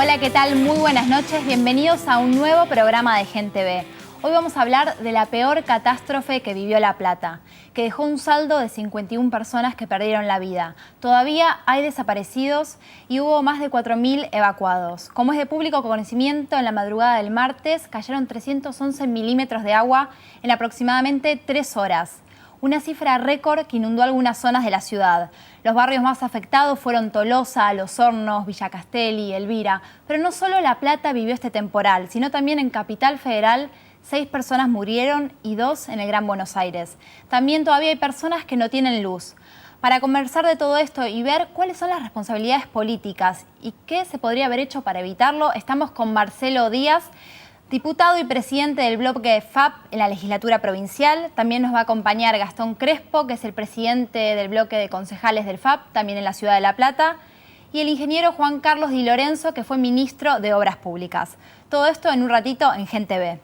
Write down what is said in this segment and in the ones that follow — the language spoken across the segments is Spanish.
Hola, ¿qué tal? Muy buenas noches. Bienvenidos a un nuevo programa de Gen TV. Hoy vamos a hablar de la peor catástrofe que vivió La Plata, que dejó un saldo de 51 personas que perdieron la vida. Todavía hay desaparecidos y hubo más de 4.000 evacuados. Como es de público conocimiento, en la madrugada del martes cayeron 311 milímetros de agua en aproximadamente 3 horas. Una cifra récord que inundó algunas zonas de la ciudad. Los barrios más afectados fueron Tolosa, Los Hornos, Villa Castelli, Elvira. Pero no solo La Plata vivió este temporal, sino también en Capital Federal 6 personas murieron y 2 en el Gran Buenos Aires. También todavía hay personas que no tienen luz. Para conversar de todo esto y ver cuáles son las responsabilidades políticas y qué se podría haber hecho para evitarlo, estamos con Marcelo Díaz, diputado y presidente del bloque FAP en la legislatura provincial. También nos va a acompañar Gastón Crespo, que es el presidente del bloque de concejales del FAP, también en la ciudad de La Plata. Y el ingeniero Juan Carlos Di Lorenzo, que fue ministro de Obras Públicas. Todo esto en un ratito en Gen TV.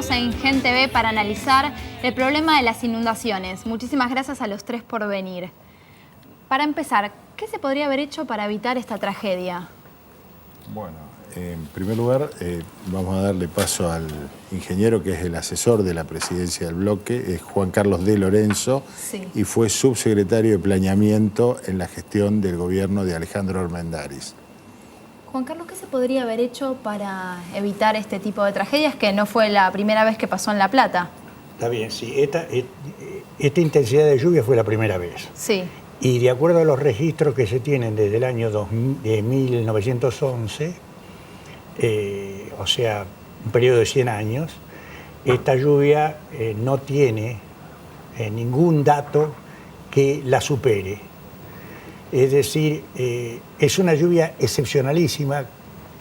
En Gen TV para analizar el problema de las inundaciones. Muchísimas gracias a los tres por venir. Para empezar, ¿qué se podría haber hecho para evitar esta tragedia? Bueno, en primer lugar, vamos a darle paso al ingeniero que es el asesor de la presidencia del bloque, es Juan Carlos Di Lorenzo, sí, y fue subsecretario de Planeamiento en la gestión del gobierno de Alejandro Armendáriz. Juan Carlos, ¿qué se podría haber hecho para evitar este tipo de tragedias que no fue la primera vez que pasó en La Plata? Está bien, sí. Esta intensidad de lluvia fue la primera vez. Sí. Y de acuerdo a los registros que se tienen desde el año 1911, o sea, un periodo de 100 años, esta lluvia no tiene ningún dato que la supere. Es decir, es una lluvia excepcionalísima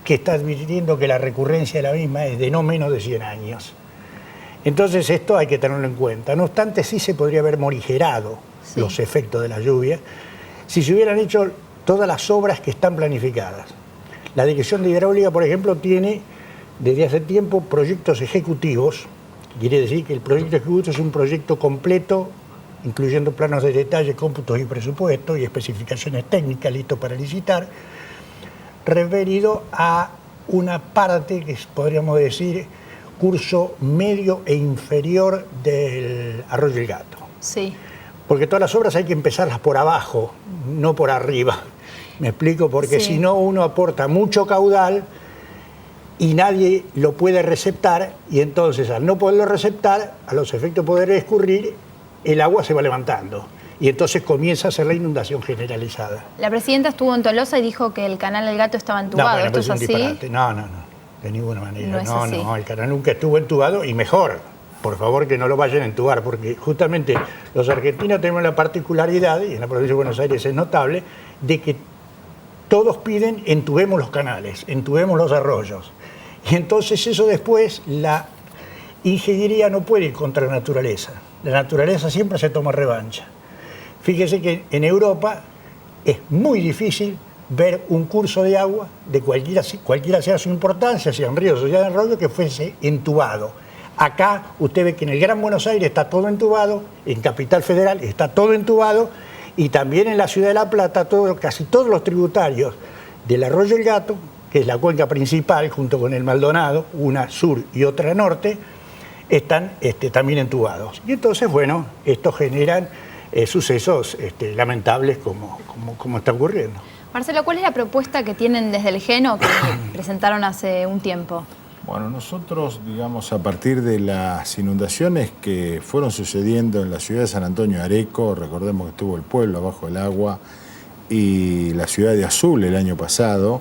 que está advirtiendo que la recurrencia de la misma es de no menos de 100 años. Entonces esto hay que tenerlo en cuenta. No obstante, sí se podría haber morigerado los efectos de la lluvia si se hubieran hecho todas las obras que están planificadas. La Dirección de Hidráulica, por ejemplo, tiene desde hace tiempo proyectos ejecutivos. Quiere decir que el proyecto ejecutivo es un proyecto completo, incluyendo planos de detalle, cómputos y presupuestos y especificaciones técnicas listos para licitar, referido a una parte que podríamos decir curso medio e inferior del Arroyo El Gato. Sí. Porque todas las obras hay que empezarlas por abajo, no por arriba. ¿Me explico? Porque si no, uno aporta mucho caudal y nadie lo puede receptar, y entonces al no poderlo receptar, a los efectos de poder escurrir, el agua se va levantando y entonces comienza a ser la inundación generalizada. La presidenta estuvo en Tolosa y dijo que el canal del Gato estaba entubado. No, bueno, ¿esto es así? Disparate. No, de ninguna manera. No, el canal nunca estuvo entubado y mejor, por favor que no lo vayan a entubar, porque justamente los argentinos tenemos la particularidad, y en la provincia de Buenos Aires es notable, de que todos piden entubemos los canales, entubemos los arroyos. Y entonces eso después la ingeniería no puede ir contra la naturaleza. La naturaleza siempre se toma revancha. Fíjese que en Europa es muy difícil ver un curso de agua, de cualquiera sea su importancia, sean ríos o sean arroyos, que fuese entubado. Acá usted ve que en el Gran Buenos Aires está todo entubado, en Capital Federal está todo entubado, y también en la ciudad de La Plata casi todos los tributarios del Arroyo El Gato, que es la cuenca principal junto con el Maldonado, una sur y otra norte, están también entubados. Y entonces, bueno, esto generan sucesos lamentables como está ocurriendo. Marcelo, ¿cuál es la propuesta que tienen desde el GEN o que presentaron hace un tiempo? Bueno, nosotros, digamos, a partir de las inundaciones que fueron sucediendo en la ciudad de San Antonio de Areco, recordemos que estuvo el pueblo abajo del agua, y la ciudad de Azul el año pasado,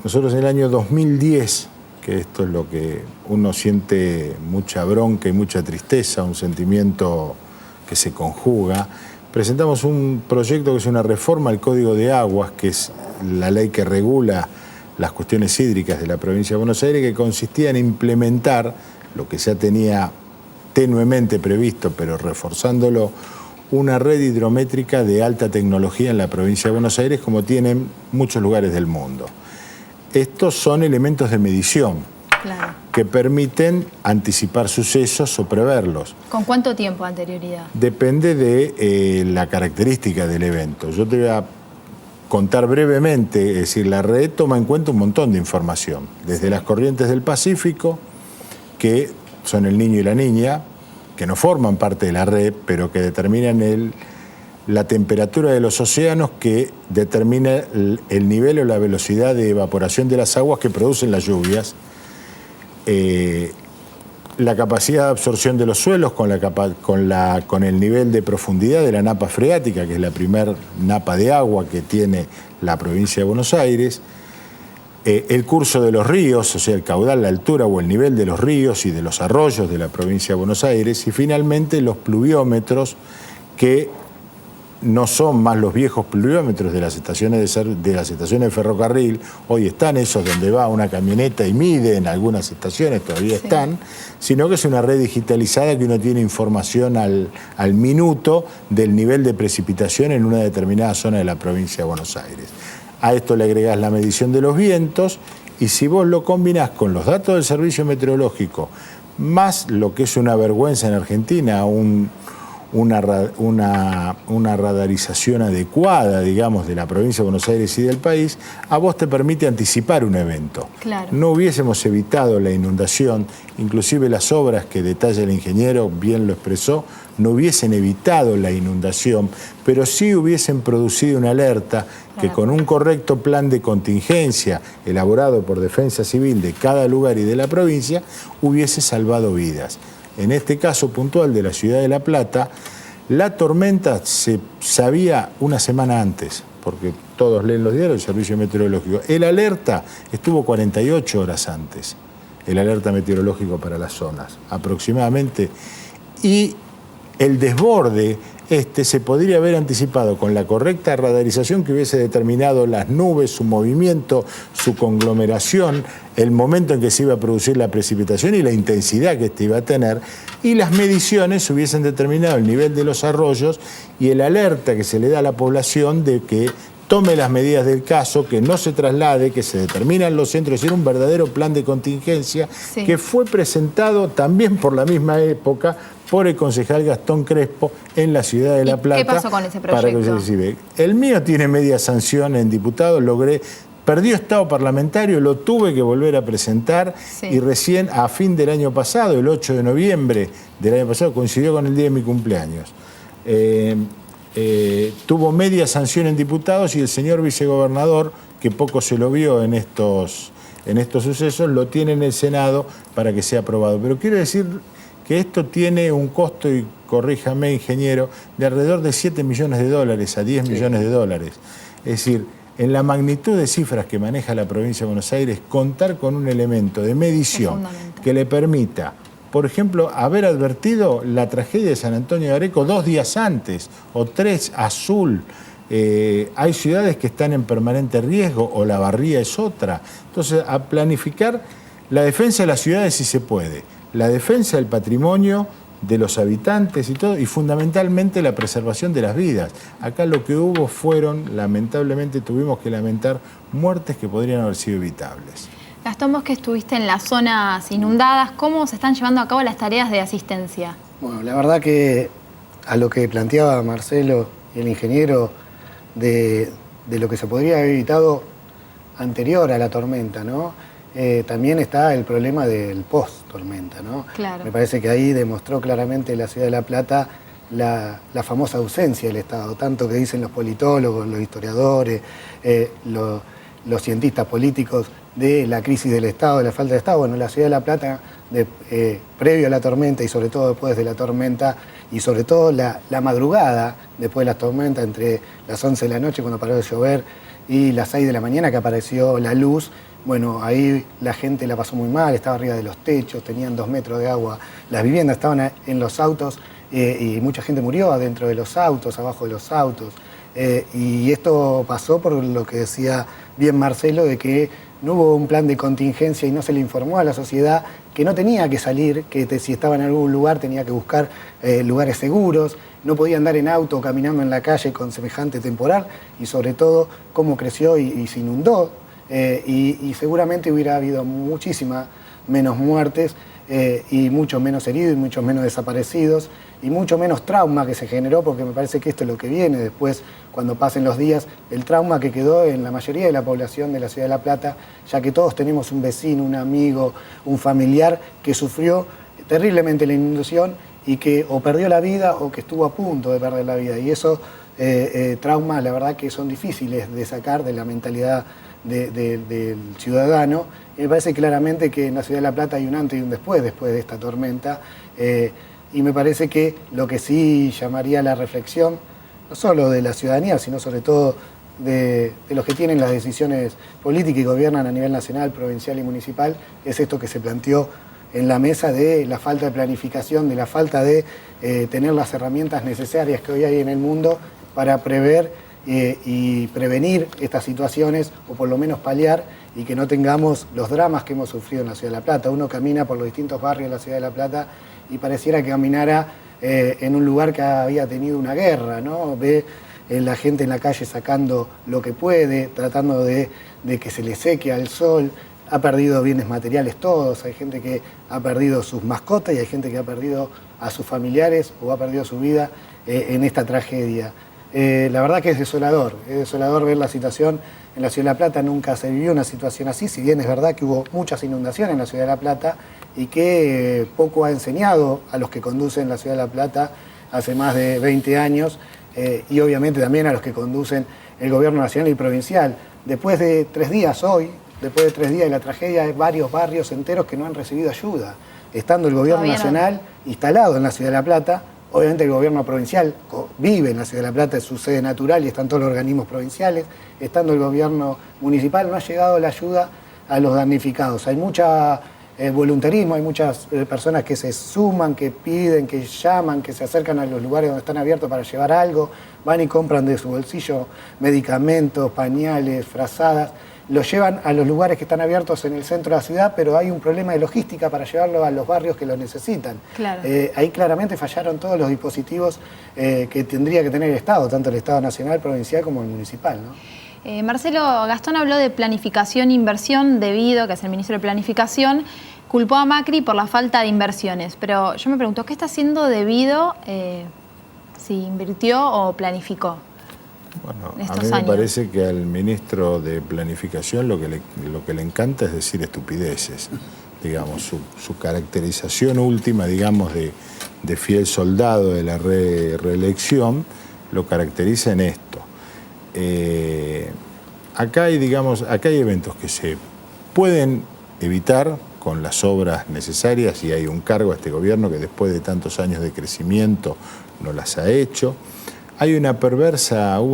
nosotros en el año 2010, que esto es lo que uno siente mucha bronca y mucha tristeza, un sentimiento que se conjuga, presentamos un proyecto que es una reforma al Código de Aguas, que es la ley que regula las cuestiones hídricas de la provincia de Buenos Aires, que consistía en implementar lo que ya tenía tenuemente previsto, pero reforzándolo, una red hidrométrica de alta tecnología en la provincia de Buenos Aires, como tienen muchos lugares del mundo. Estos son elementos de medición, claro, que permiten anticipar sucesos o preverlos. ¿Con cuánto tiempo de anterioridad? Depende de la característica del evento. Yo te voy a contar brevemente, es decir, la red toma en cuenta un montón de información, desde las corrientes del Pacífico, que son el Niño y la Niña, que no forman parte de la red, pero que determinan la temperatura de los océanos, que determina el nivel o la velocidad de evaporación de las aguas que producen las lluvias, la capacidad de absorción de los suelos con el nivel de profundidad de la napa freática, que es la primer napa de agua que tiene la provincia de Buenos Aires, el curso de los ríos, o sea, el caudal, la altura o el nivel de los ríos y de los arroyos de la provincia de Buenos Aires, y finalmente los pluviómetros, que no son más los viejos pluviómetros de las estaciones de ferrocarril. Hoy están esos donde va una camioneta y mide, en algunas estaciones todavía están, sino que es una red digitalizada que uno tiene información al minuto del nivel de precipitación en una determinada zona de la provincia de Buenos Aires. A esto le agregás la medición de los vientos, y si vos lo combinás con los datos del servicio meteorológico, más lo que es una vergüenza en Argentina, una radarización adecuada, digamos, de la provincia de Buenos Aires y del país, a vos te permite anticipar un evento. Claro. No hubiésemos evitado la inundación, inclusive las obras que detalla el ingeniero, bien lo expresó, no hubiesen evitado la inundación, pero sí hubiesen producido una alerta que con un correcto plan de contingencia elaborado por Defensa Civil de cada lugar y de la provincia, hubiese salvado vidas. En este caso puntual de la ciudad de La Plata, la tormenta se sabía una semana antes, porque todos leen los diarios, el servicio meteorológico. El alerta estuvo 48 horas antes, el alerta meteorológico para las zonas, aproximadamente, y el desborde se podría haber anticipado con la correcta radarización que hubiese determinado las nubes, su movimiento, su conglomeración, el momento en que se iba a producir la precipitación y la intensidad que iba a tener, y las mediciones hubiesen determinado el nivel de los arroyos y el alerta que se le da a la población de que tome las medidas del caso, que no se traslade, que se determinan los centros, es decir, un verdadero plan de contingencia que fue presentado también por la misma época por el concejal Gastón Crespo en la ciudad de La Plata. ¿Qué pasó con ese proyecto? Para que se recibe. El mío tiene media sanción en diputados, perdió estado parlamentario, lo tuve que volver a presentar y recién a fin del año pasado, el 8 de noviembre del año pasado, coincidió con el día de mi cumpleaños. Tuvo media sanción en diputados y el señor vicegobernador, que poco se lo vio en estos sucesos, lo tiene en el Senado para que sea aprobado. Pero quiero decir que esto tiene un costo, y corríjame, ingeniero, de alrededor de $7 millones a $10 millones. Es decir, en la magnitud de cifras que maneja la provincia de Buenos Aires, contar con un elemento de medición que le permita, por ejemplo, haber advertido la tragedia de San Antonio de Areco 2 días antes, o 3, Azul. Hay ciudades que están en permanente riesgo, o La Barría es otra. Entonces, a planificar la defensa de las ciudades si se puede, la defensa del patrimonio de los habitantes y todo, y fundamentalmente la preservación de las vidas. Acá lo que hubo fueron, lamentablemente tuvimos que lamentar muertes que podrían haber sido evitables. Gastón, vos que estuviste en las zonas inundadas, ¿cómo se están llevando a cabo las tareas de asistencia? Bueno, la verdad que a lo que planteaba Marcelo y el ingeniero de lo que se podría haber evitado anterior a la tormenta, ¿no? También está el problema del post-tormenta, ¿no? Claro. Me parece que ahí demostró claramente la ciudad de La Plata la famosa ausencia del Estado, tanto que dicen los politólogos, los historiadores, los cientistas políticos, de la crisis del Estado, de la falta de Estado. Bueno, la ciudad de La Plata, previo a la tormenta y sobre todo después de la tormenta, y sobre todo la madrugada después de la tormenta, entre las 11 de la noche cuando paró de llover y las 6 de la mañana que apareció la luz, bueno, ahí la gente la pasó muy mal, estaba arriba de los techos, tenían 2 metros de agua, las viviendas estaban en los autos y mucha gente murió adentro de los autos, abajo de los autos. Y esto pasó por lo que decía bien Marcelo, de que no hubo un plan de contingencia y no se le informó a la sociedad que no tenía que salir, que si estaba en algún lugar tenía que buscar lugares seguros, no podía andar en auto o caminando en la calle con semejante temporal, y sobre todo cómo creció y se inundó, y seguramente hubiera habido muchísimas menos muertes y mucho menos heridos y mucho menos desaparecidos y mucho menos trauma que se generó, porque me parece que esto es lo que viene después, cuando pasen los días, el trauma que quedó en la mayoría de la población de la Ciudad de La Plata, ya que todos tenemos un vecino, un amigo, un familiar que sufrió terriblemente la inundación y que o perdió la vida o que estuvo a punto de perder la vida. Y esos traumas, la verdad que son difíciles de sacar de la mentalidad del ciudadano. Y me parece claramente que en la Ciudad de La Plata hay un antes y un después de esta tormenta. Y me parece que lo que sí llamaría la reflexión, no solo de la ciudadanía, sino sobre todo de los que tienen las decisiones políticas y gobiernan a nivel nacional, provincial y municipal, es esto que se planteó en la mesa de la falta de planificación, de la falta de tener las herramientas necesarias que hoy hay en el mundo para prever y prevenir estas situaciones, o por lo menos paliar, y que no tengamos los dramas que hemos sufrido en la Ciudad de La Plata. Uno camina por los distintos barrios de la Ciudad de La Plata y pareciera que caminara en un lugar que había tenido una guerra, ¿no? Ve la gente en la calle sacando lo que puede, tratando de que se le seque al sol. Ha perdido bienes materiales todos, hay gente que ha perdido sus mascotas y hay gente que ha perdido a sus familiares o ha perdido su vida en esta tragedia. La verdad que es desolador ver la situación en la Ciudad de La Plata. Nunca se vivió una situación así, si bien es verdad que hubo muchas inundaciones en la Ciudad de La Plata y que poco ha enseñado a los que conducen la Ciudad de La Plata hace más de 20 años y obviamente también a los que conducen el gobierno nacional y provincial. Después de 3 días de la tragedia, hay varios barrios enteros que no han recibido ayuda, estando el gobierno nacional instalado en la Ciudad de La Plata. Obviamente el gobierno provincial vive en la Ciudad de La Plata, es su sede natural y están todos los organismos provinciales. Estando el gobierno municipal, no ha llegado la ayuda a los damnificados. Hay mucha voluntarismo, hay muchas personas que se suman, que piden, que llaman, que se acercan a los lugares donde están abiertos para llevar algo, van y compran de su bolsillo medicamentos, pañales, frazadas. Los llevan a los lugares que están abiertos en el centro de la ciudad, pero hay un problema de logística para llevarlo a los barrios que lo necesitan. Claro. Ahí claramente fallaron todos los dispositivos que tendría que tener el Estado, tanto el Estado nacional, provincial como el municipal, ¿no? Marcelo, Gastón habló de planificación e inversión debido, que es el ministro de Planificación, culpó a Macri por la falta de inversiones. Pero yo me pregunto, ¿qué está haciendo debido si invirtió o planificó? Bueno, a mí me parece que al ministro de Planificación lo que le encanta es decir estupideces. Digamos, su caracterización última, digamos, de fiel soldado de la reelección, lo caracteriza en esto. Acá hay eventos que se pueden evitar con las obras necesarias y hay un cargo a este gobierno que después de tantos años de crecimiento no las ha hecho. Hubo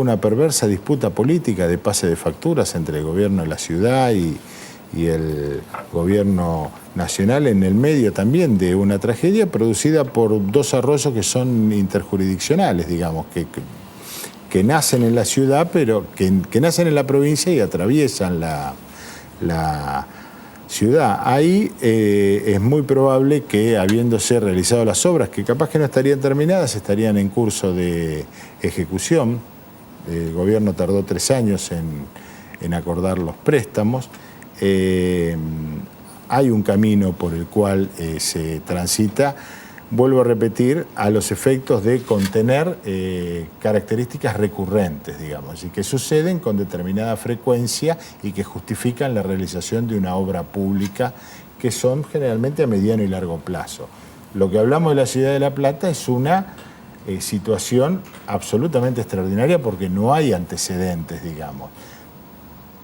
una perversa disputa política de pase de facturas entre el gobierno de la ciudad y el gobierno nacional en el medio también de una tragedia producida por 2 arroyos que son interjurisdiccionales, digamos, que nacen en la ciudad, pero que nacen en la provincia y atraviesan la ciudad. Ahí es muy probable que, habiéndose realizado las obras, que capaz que no estarían terminadas, estarían en curso de ejecución. El gobierno tardó 3 años en acordar los préstamos. Hay un camino por el cual se transita, vuelvo a repetir, a los efectos de contener características recurrentes, digamos, y que suceden con determinada frecuencia y que justifican la realización de una obra pública, que son generalmente a mediano y largo plazo. Lo que hablamos de la Ciudad de La Plata es una situación absolutamente extraordinaria porque no hay antecedentes, digamos.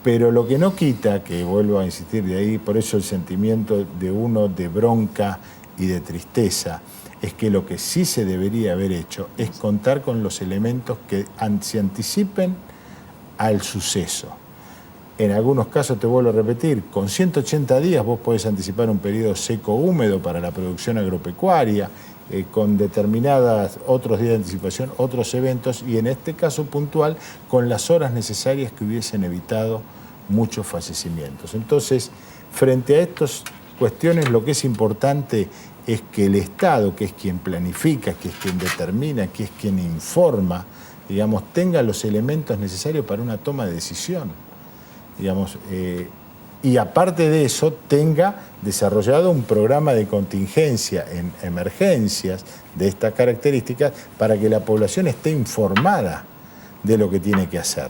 Pero lo que no quita, que vuelvo a insistir de ahí, por eso el sentimiento de bronca y de tristeza, es que lo que sí se debería haber hecho es contar con los elementos que se anticipen al suceso. En algunos casos, te vuelvo a repetir, con 180 días vos podés anticipar un periodo seco húmedo para la producción agropecuaria con determinadas otros días de anticipación, otros eventos, y en este caso puntual, con las horas necesarias que hubiesen evitado muchos fallecimientos. Entonces, frente a estas cuestiones, lo que es importante es que el Estado, que es quien planifica, que es quien determina, que es quien informa, digamos, tenga los elementos necesarios para una toma de decisión, digamos, y aparte de eso tenga desarrollado un programa de contingencia en emergencias de estas características para que la población esté informada de lo que tiene que hacer.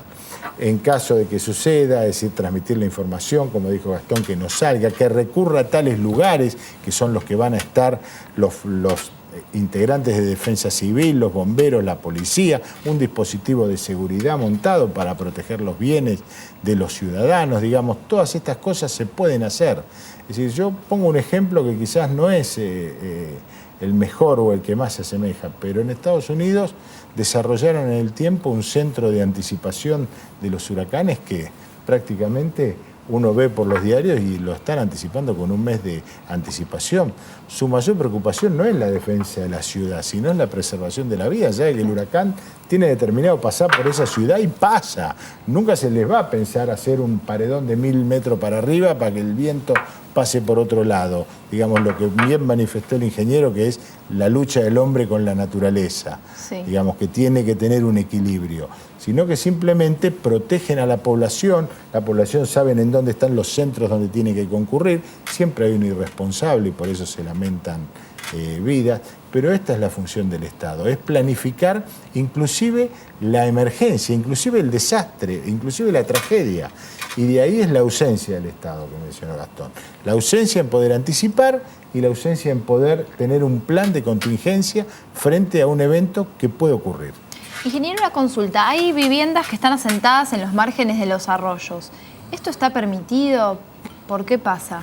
En caso de que suceda, es decir, transmitir la información, como dijo Gastón, que no salga, que recurra a tales lugares que son los que van a estar los integrantes de defensa civil, los bomberos, la policía, un dispositivo de seguridad montado para proteger los bienes de los ciudadanos, digamos, todas estas cosas se pueden hacer. Es decir, yo pongo un ejemplo que quizás no es el mejor o el que más se asemeja, pero en Estados Unidos desarrollaron en el tiempo un centro de anticipación de los huracanes que prácticamente uno ve por los diarios y lo están anticipando con un mes de anticipación. Su mayor preocupación no es la defensa de la ciudad, sino es la preservación de la vida, ya que el huracán tiene determinado pasar por esa ciudad y pasa. Nunca se les va a pensar hacer un paredón de 1000 metros para arriba para que el viento pase por otro lado. Digamos, lo que bien manifestó el ingeniero, que es la lucha del hombre con la naturaleza. Sí. Digamos, que tiene que tener un equilibrio. Sino que simplemente protegen a la población saben en dónde están los centros donde tiene que concurrir, siempre hay un irresponsable y por eso se lamentan vidas, pero esta es la función del Estado, es planificar inclusive la emergencia, inclusive el desastre, inclusive la tragedia, y de ahí es la ausencia del Estado que mencionó Gastón, la ausencia en poder anticipar y la ausencia en poder tener un plan de contingencia frente a un evento que puede ocurrir. Ingeniero, una consulta. Hay viviendas que están asentadas en los márgenes de los arroyos. ¿Esto está permitido? ¿Por qué pasa?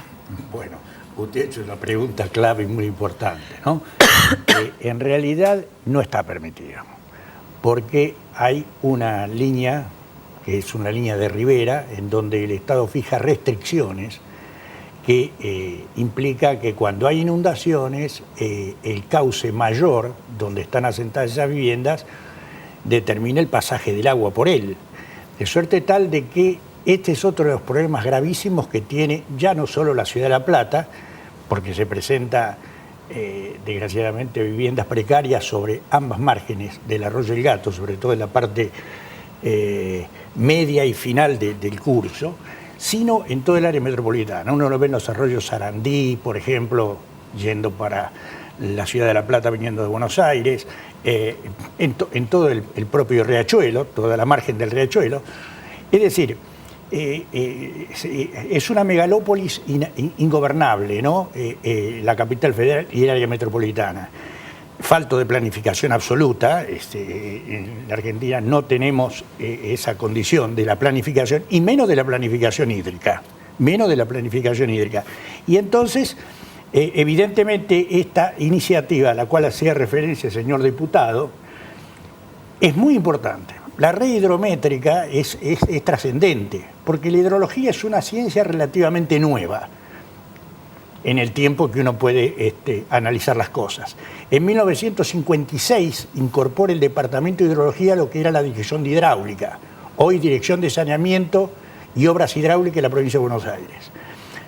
Bueno, usted ha hecho una pregunta clave y muy importante, ¿no? En realidad no está permitido, porque hay una línea, que es una línea de ribera, en donde el Estado fija restricciones que implica que cuando hay inundaciones, el cauce mayor donde están asentadas esas viviendas determina el pasaje del agua por él, de suerte tal de que este es otro de los problemas gravísimos que tiene ya no solo la ciudad de La Plata, porque se presenta desgraciadamente viviendas precarias sobre ambas márgenes del arroyo El Gato, sobre todo en la parte media y final del curso, sino en todo el área metropolitana. Uno lo ve en los arroyos Sarandí, por ejemplo, yendo para la ciudad de La Plata viniendo de Buenos Aires, en todo el propio Riachuelo, toda la margen del Riachuelo. Es decir, es una megalópolis ingobernable, ¿no? La capital federal y el área metropolitana. Falto de planificación absoluta, en la Argentina no tenemos esa condición de la planificación, y menos de la planificación hídrica, Y entonces, evidentemente, esta iniciativa a la cual hacía referencia el señor diputado es muy importante. La red hidrométrica es trascendente, porque la hidrología es una ciencia relativamente nueva en el tiempo que uno puede analizar las cosas. En 1956 incorpora el Departamento de Hidrología lo que era la Dirección de Hidráulica, hoy Dirección de Saneamiento y Obras Hidráulicas de la provincia de Buenos Aires.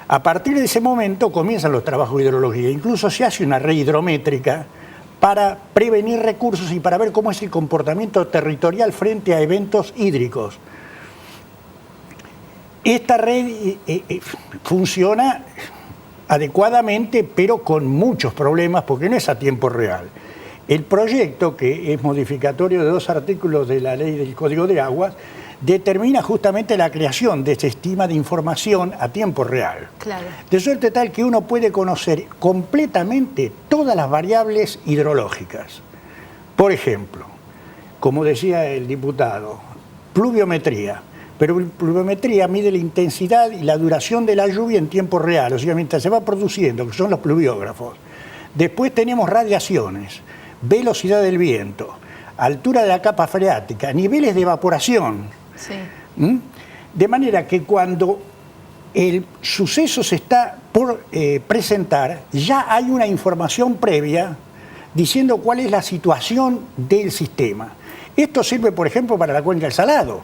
A partir de ese momento comienzan los trabajos de hidrología, incluso se hace una red hidrométrica para prevenir recursos y para ver cómo es el comportamiento territorial frente a eventos hídricos. Esta red funciona adecuadamente, pero con muchos problemas, porque no es a tiempo real. El proyecto, que es modificatorio de 2 artículos de la ley del Código de Aguas, determina justamente la creación de este sistema de información a tiempo real. Claro. De suerte tal que uno puede conocer completamente todas las variables hidrológicas. Por ejemplo, como decía el diputado, pluviometría. Pero la pluviometría mide la intensidad y la duración de la lluvia en tiempo real, o sea, mientras se va produciendo, que son los pluviógrafos. Después tenemos radiaciones, velocidad del viento, altura de la capa freática, niveles de evaporación. Sí. De manera que cuando el suceso se está por presentar, ya hay una información previa diciendo cuál es la situación del sistema. Esto sirve, por ejemplo, para la cuenca del Salado,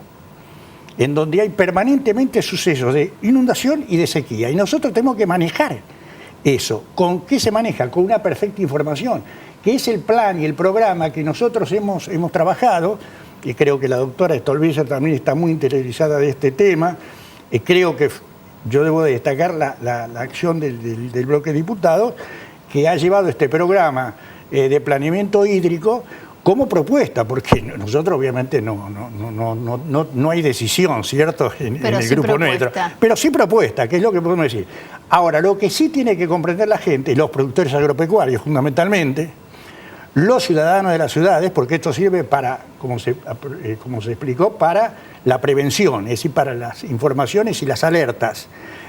en donde hay permanentemente sucesos de inundación y de sequía. Y nosotros tenemos que manejar eso. ¿Con qué se maneja? Con una perfecta información, que es el plan y el programa que nosotros hemos trabajado, y creo que la doctora Stolbizer también está muy interesada de este tema. Creo que yo debo de destacar la acción del bloque de diputados, que ha llevado este programa de planeamiento hídrico como propuesta, porque nosotros obviamente no hay decisión, ¿cierto?, en el grupo nuestro. Pero sí propuesta, que es lo que podemos decir. Ahora, lo que sí tiene que comprender la gente, los productores agropecuarios fundamentalmente, los ciudadanos de las ciudades, porque esto sirve para, como se explicó, para la prevención, es decir, para las informaciones y las alertas.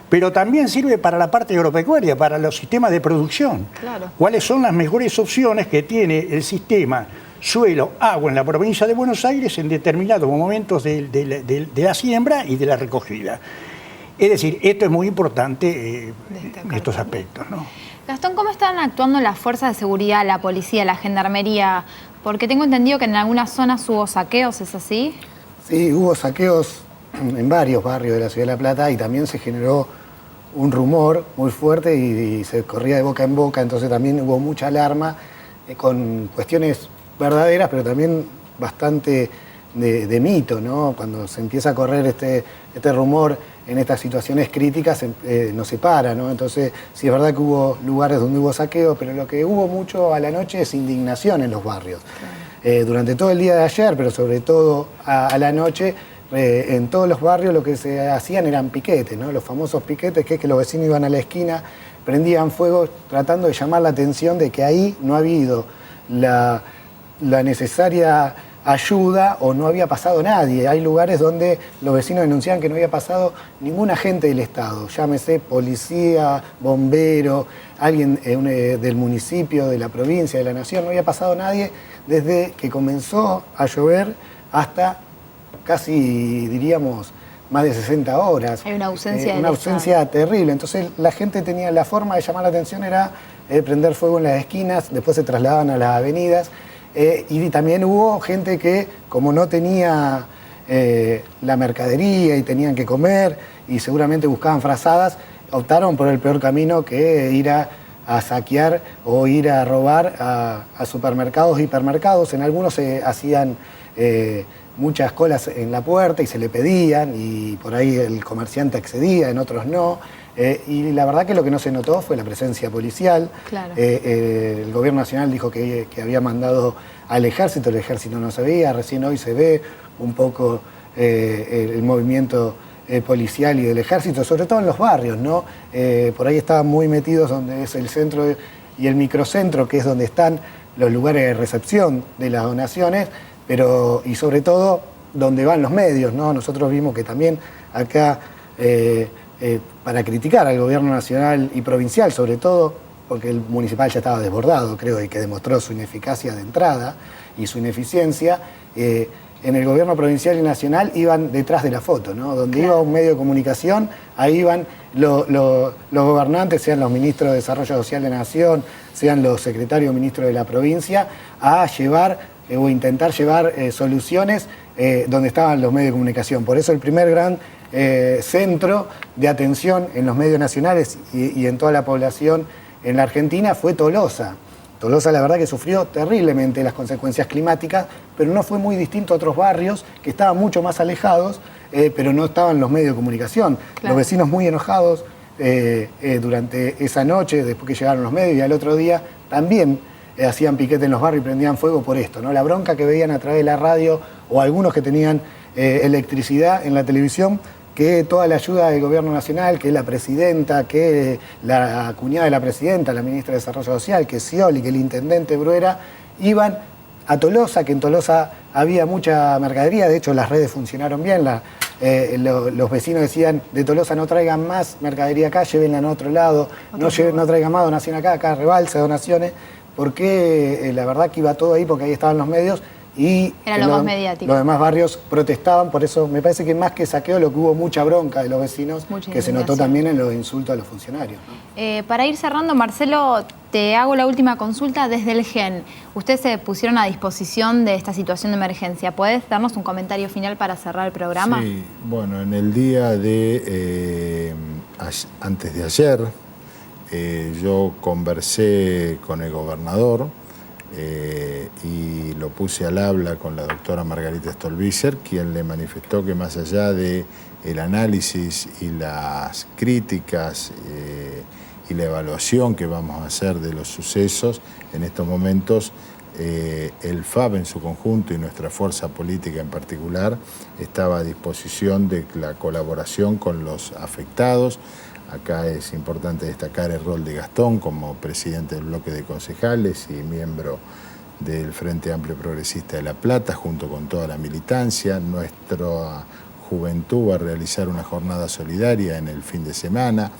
Pero también sirve para la parte agropecuaria, para los sistemas de producción. Claro. ¿Cuáles son las mejores opciones que tiene el sistema suelo, agua en la provincia de Buenos Aires en determinados momentos de la siembra y de la recogida? Es decir, esto es muy importante en estos aspectos, ¿no? Gastón, ¿cómo están actuando las fuerzas de seguridad, la policía, la gendarmería? Porque tengo entendido que en algunas zonas hubo saqueos, ¿es así? Sí, hubo saqueos en varios barrios de la Ciudad de La Plata y también se generó un rumor muy fuerte y se corría de boca en boca, entonces también hubo mucha alarma con cuestiones verdaderas, pero también bastante de mito, ¿no? Cuando se empieza a correr este rumor en estas situaciones críticas, nos separa, ¿no? Entonces, sí es verdad que hubo lugares donde hubo saqueo, pero lo que hubo mucho a la noche es indignación en los barrios. Claro. Durante todo el día de ayer, pero sobre todo a la noche, en todos los barrios lo que se hacían eran piquetes, ¿no? Los famosos piquetes, que es que los vecinos iban a la esquina, prendían fuego tratando de llamar la atención de que ahí no ha habido la necesaria ayuda o no había pasado nadie. Hay lugares donde los vecinos denunciaban que no había pasado ningún agente del Estado, llámese policía, bombero, alguien del municipio, de la provincia, de la nación, no había pasado nadie desde que comenzó a llover hasta casi, diríamos, más de 60 horas. Hay una ausencia una ausencia terrible. Entonces la gente tenía, la forma de llamar la atención era prender fuego en las esquinas, después se trasladaban a las avenidas. Y también hubo gente que, como no tenía la mercadería y tenían que comer y seguramente buscaban frazadas, optaron por el peor camino, que ir a saquear o ir a robar a supermercados, hipermercados. En algunos se hacían muchas colas en la puerta y se le pedían y por ahí el comerciante accedía, en otros no. Y la verdad que lo que no se notó fue la presencia policial. Claro. El gobierno nacional dijo que había mandado al ejército, el ejército no se veía, recién hoy se ve un poco el movimiento policial y del ejército, sobre todo en los barrios, ¿no? Por ahí estaban muy metidos donde es el centro y el microcentro, que es donde están los lugares de recepción de las donaciones, pero y sobre todo donde van los medios, ¿no? Nosotros vimos que también acá, para criticar al gobierno nacional y provincial, sobre todo, porque el municipal ya estaba desbordado, creo, y que demostró su ineficacia de entrada y su ineficiencia, en el gobierno provincial y nacional iban detrás de la foto, ¿no? Donde iba un medio de comunicación, ahí iban los gobernantes, sean los ministros de Desarrollo Social de Nación, sean los secretarios ministros de la provincia, a llevar o intentar llevar soluciones donde estaban los medios de comunicación. Por eso el primer gran centro de atención en los medios nacionales y en toda la población en la Argentina fue Tolosa. Tolosa, la verdad, que sufrió terriblemente las consecuencias climáticas, pero no fue muy distinto a otros barrios que estaban mucho más alejados, pero no estaban los medios de comunicación. Claro. Los vecinos muy enojados durante esa noche, después que llegaron los medios, y al otro día también hacían piquete en los barrios y prendían fuego por esto, ¿no? La bronca que veían a través de la radio, o algunos que tenían electricidad en la televisión, que toda la ayuda del gobierno nacional, que la presidenta, que la cuñada de la presidenta, la ministra de Desarrollo Social, que Scioli, que el intendente Bruera, iban a Tolosa, que en Tolosa había mucha mercadería, de hecho las redes funcionaron bien, los vecinos decían, de Tolosa no traigan más mercadería acá, llévenla a otro lado, no traigan más donación acá rebalsa donaciones, porque la verdad que iba todo ahí, porque ahí estaban los medios, y Era lo más mediático. Los demás barrios protestaban, por eso me parece que más que saqueo lo que hubo mucha bronca de los vecinos, Mucha que se notó indignación. también en los insultos a los funcionarios, ¿no? Para ir cerrando, Marcelo, te hago la última consulta desde el GEN. Ustedes se pusieron a disposición de esta situación de emergencia. ¿Puedes darnos un comentario final para cerrar el programa? Sí, bueno, en el día de antes de ayer, yo conversé con el gobernador y lo puse al habla con la doctora Margarita Stolbizer, quien le manifestó que más allá de el análisis y las críticas y la evaluación que vamos a hacer de los sucesos, en estos momentos el FAB en su conjunto y nuestra fuerza política en particular estaba a disposición de la colaboración con los afectados. Acá es importante destacar el rol de Gastón como presidente del bloque de concejales y miembro del Frente Amplio Progresista de La Plata, junto con toda la militancia. Nuestra juventud va a realizar una jornada solidaria en el fin de semana.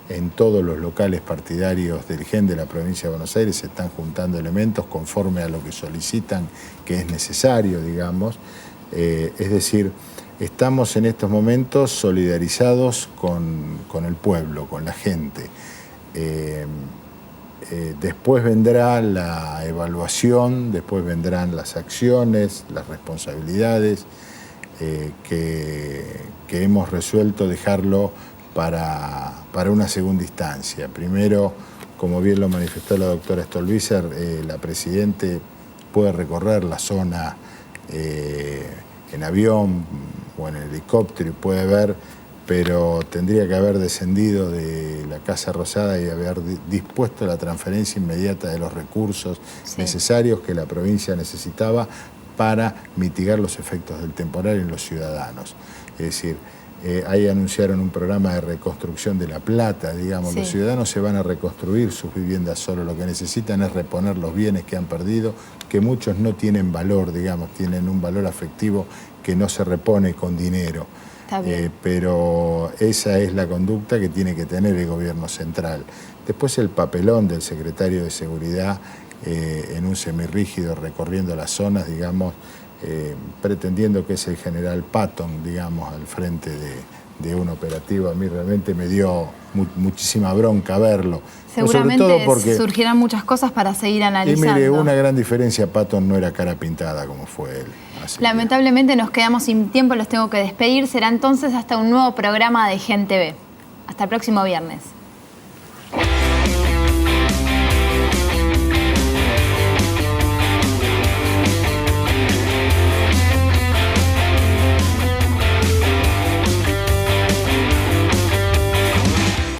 En todos los locales partidarios del GEN de la provincia de Buenos Aires se están juntando elementos conforme a lo que solicitan que es necesario, digamos. Es decir, estamos en estos momentos solidarizados con el pueblo, con la gente. Después vendrá la evaluación, después vendrán las acciones, las responsabilidades que hemos resuelto dejarlo para una segunda instancia. Primero, como bien lo manifestó la doctora Stolbizer, la Presidente puede recorrer la zona en avión o en helicóptero y puede ver, pero tendría que haber descendido de la Casa Rosada y haber dispuesto la transferencia inmediata de los recursos necesarios que la provincia necesitaba para mitigar los efectos del temporal en los ciudadanos. Es decir, ahí anunciaron un programa de reconstrucción de La Plata, digamos, los ciudadanos se van a reconstruir sus viviendas solo, lo que necesitan es reponer los bienes que han perdido, que muchos no tienen valor, digamos, tienen un valor afectivo que no se repone con dinero. Pero esa es la conducta que tiene que tener el gobierno central. Después el papelón del secretario de Seguridad en un semirrígido recorriendo las zonas, digamos, pretendiendo que es el general Patton, digamos, al frente de un operativo. A mí realmente me dio muchísima bronca verlo. Seguramente sobre todo porque, surgirán muchas cosas para seguir analizando. Y mire, una gran diferencia, Patton no era cara pintada como fue él. Lamentablemente nos quedamos sin tiempo, los tengo que despedir. Será entonces hasta un nuevo programa de GEN TV. Hasta el próximo viernes.